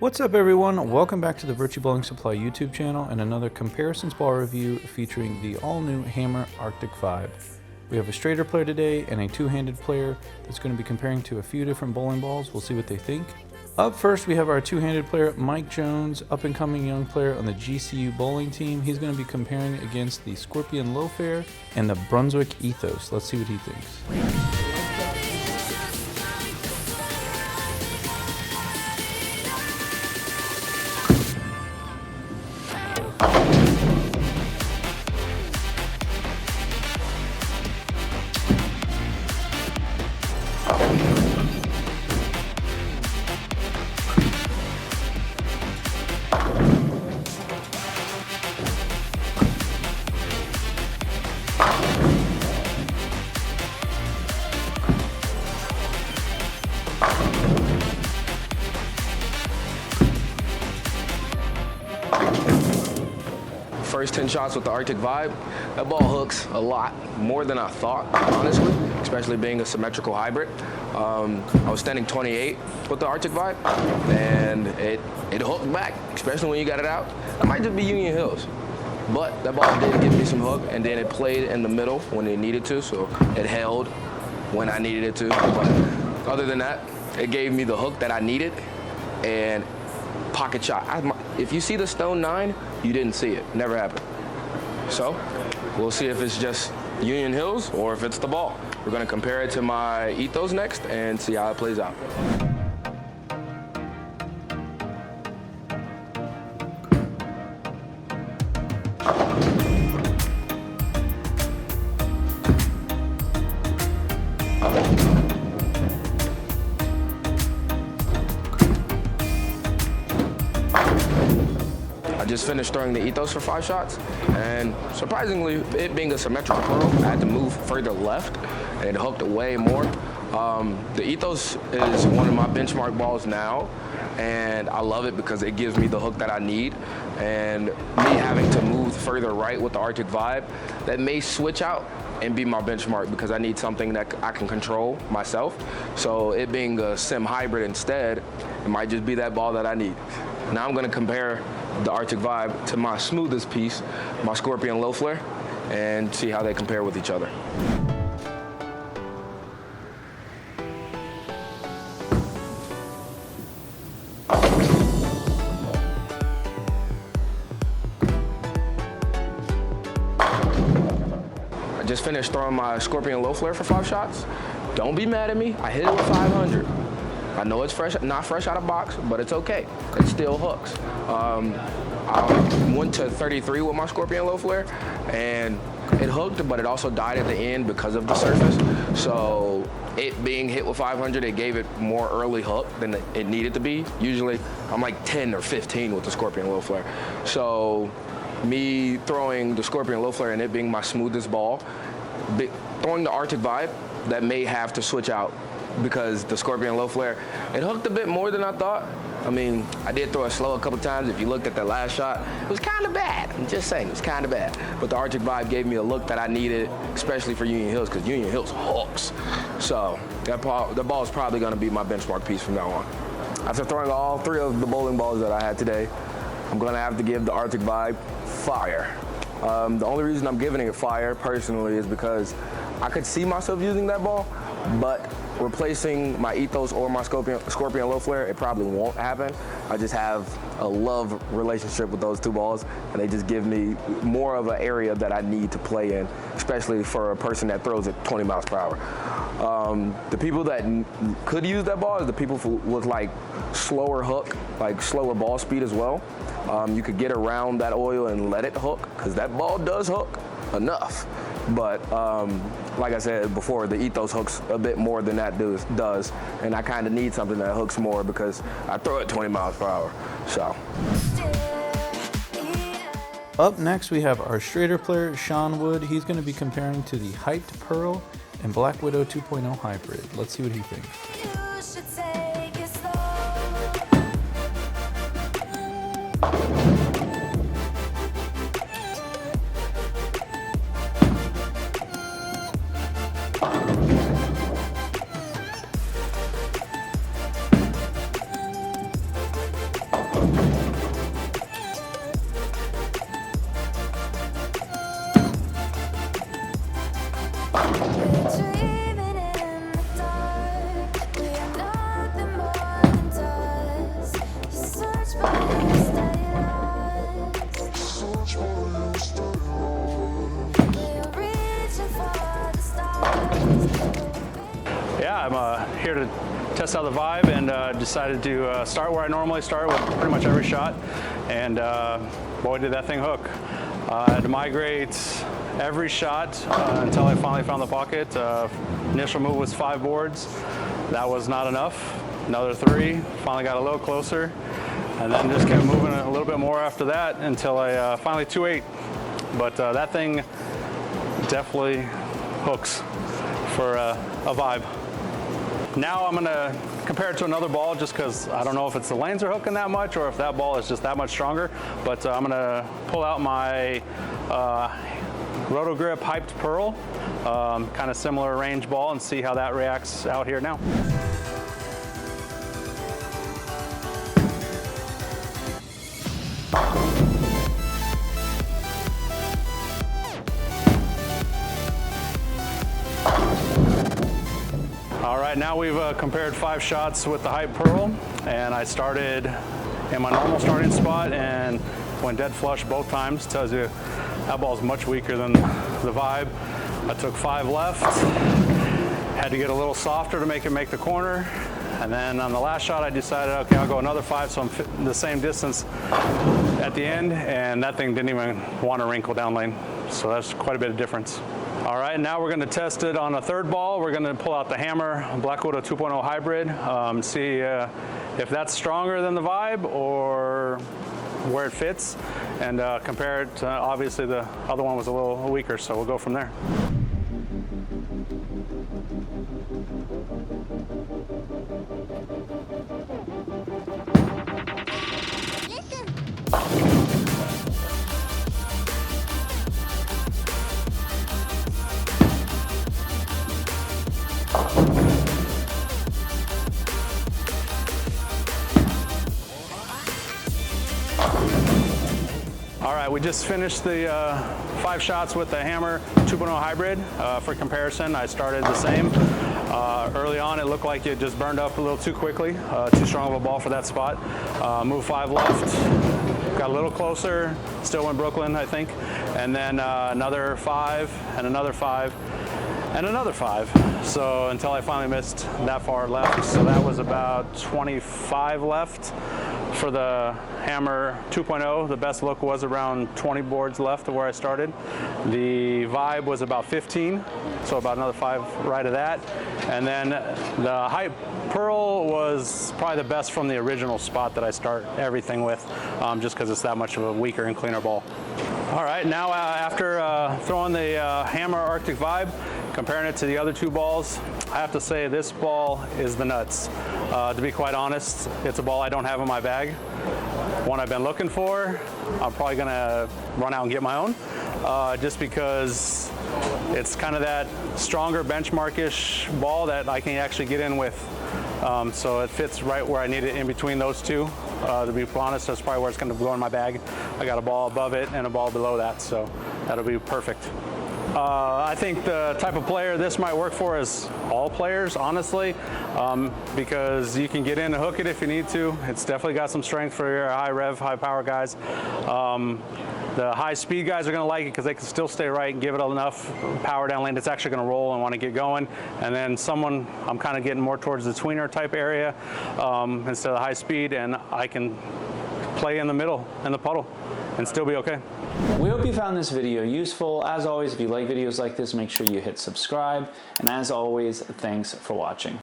What's up everyone, welcome back to the Virtue Bowling Supply YouTube channel and another comparisons ball review featuring the all-new Hammer Arctic 5. We have a straighter player today and a two-handed player that's going to be comparing to a few different bowling balls. We'll see what they think. Up first we have our two-handed player Mike Jones, up-and-coming young player on the GCU bowling team. He's going to be comparing against the Scorpion Low Rev and the Brunswick Ethos. Let's see what he thinks. First 10 shots with the Arctic Vibe, that ball hooks a lot more than I thought, honestly, especially being a symmetrical hybrid. I was standing 28 with the Arctic Vibe, and it hooked back, especially when you got it out. It might just be Union Hills, but that ball did give me some hook, and then it played in the middle when it needed to, so it held when I needed it to. But other than that, it gave me the hook that I needed, and pocket shot. If you see the Stone 9, you didn't see it. Never happened. So we'll see if it's just Union Hills or if it's the ball. We're going to compare it to my Ethos next and see how it plays out. I just finished throwing the Ethos for 5 shots, and surprisingly, it being a symmetrical pearl, I had to move further left, and it hooked way more. The Ethos is one of my benchmark balls now, and I love it because it gives me the hook that I need, and me having to move further right with the Arctic Vibe, that may switch out and be my benchmark because I need something that I can control myself. So it being a sim hybrid instead, it might just be that ball that I need. Now I'm going to compare the Arctic Vibe to my smoothest piece, my Scorpion Low Flare, and see how they compare with each other. I just finished throwing my Scorpion Low Flare for 5 shots. Don't be mad at me, I hit it with 500. I know it's fresh, not fresh out of box, but it's okay. It still hooks. I went to 33 with my Scorpion Low Flare, and it hooked, but it also died at the end because of the surface. So it being hit with 500, it gave it more early hook than it needed to be. Usually, I'm like 10 or 15 with the Scorpion Low Flare. So me throwing the Scorpion Low Flare and it being my smoothest ball, throwing the Arctic Vibe, that may have to switch out because the Scorpion Low Flare, it hooked a bit more than I thought. I mean, I did throw it slow a couple times. If you looked at that last shot, it was kind of bad. I'm just saying, it was kind of bad. But the Arctic Vibe gave me a look that I needed, especially for Union Hills, because Union Hills hooks. So the ball is probably going to be my benchmark piece from now on. After throwing all 3 of the bowling balls that I had today, I'm going to have to give the Arctic Vibe fire. The only reason I'm giving it fire personally is because I could see myself using that ball, but replacing my Ethos or my Scorpion Low Flare, it probably won't happen. I just have a love relationship with those 2 balls, and they just give me more of an area that I need to play in, especially for a person that throws at 20 miles per hour. The people that could use that ball is the people with like slower hook, like slower ball speed as well. You could get around that oil and let it hook, because that ball does hook enough. But like I said before, the Ethos hooks a bit more than that does, and I kind of need something that hooks more because I throw it 20 miles per hour. So. Up next we have our straighter player Shawn Wood. He's going to be comparing to the Hyped Pearl and Black Widow 2.0 hybrid. Let's see what he thinks. Yeah, I'm here to test out the Vibe, and decided to start where I normally start with pretty much every shot, and boy did that thing hook. I had to migrate every shot until I finally found the pocket. Initial move was 5 boards. That was not enough. Another 3, finally got a little closer, and then just kept moving a little bit more after that until I finally 2-8. But that thing definitely hooks for a Vibe. Now I'm gonna compare it to another ball just because I don't know if it's the lanes are hooking that much or if that ball is just that much stronger. But I'm gonna pull out my Roto Grip Hyped Pearl, kind of similar range ball, and see how that reacts out here now. All right, now we've compared 5 shots with the Hype Pearl, and I started in my normal starting spot and went dead flush both times. Tells you that ball's much weaker than the Vibe. I took 5 left, had to get a little softer to make it make the corner, and then on the last shot I decided, okay, I'll go another 5 so I'm the same distance at the end, and that thing didn't even want to wrinkle down lane, so that's quite a bit of difference. All right, now we're going to test it on a third ball. We're going to pull out the Hammer Black Widow 2.0 Hybrid, see if that's stronger than the Vibe or where it fits, and compare it. Obviously, the other one was a little weaker, so we'll go from there. All right, we just finished the 5 shots with the Hammer 2.0 Hybrid. For comparison, I started the same. Early on, it looked like it just burned up a little too quickly, too strong of a ball for that spot. Moved 5 left, got a little closer, still went Brooklyn, I think, and then another 5, and another 5, and another 5. So until I finally missed that far left. So that was about 25 left for the Hammer 2.0. The best look was around 20 boards left of where I started. The Vibe was about 15, so about another 5 right of that. And then the Hype Pearl was probably the best from the original spot that I start everything with, just because it's that much of a weaker and cleaner ball. All right, now after throwing the Hammer Arctic Vibe, comparing it to the other 2 balls, I have to say this ball is the nuts. To be quite honest, it's a ball I don't have in my bag. One I've been looking for. I'm probably gonna run out and get my own, just because it's kind of that stronger benchmark-ish ball that I can actually get in with. So it fits right where I need it in between those 2. To be honest, that's probably where it's gonna go in my bag. I got a ball above it and a ball below that, so that'll be perfect. I think the type of player this might work for is all players, honestly, because you can get in and hook it if you need to. It's definitely got some strength for your high rev, high power guys. The high speed guys are going to like it because they can still stay right and give it enough power down lane. It's actually going to roll and want to get going. And then someone, I'm kind of getting more towards the tweener type area instead of high speed, and I can play in the middle in the puddle and still be okay. We hope you found this video useful. As always, if you like videos like this, make sure you hit subscribe. And as always, thanks for watching.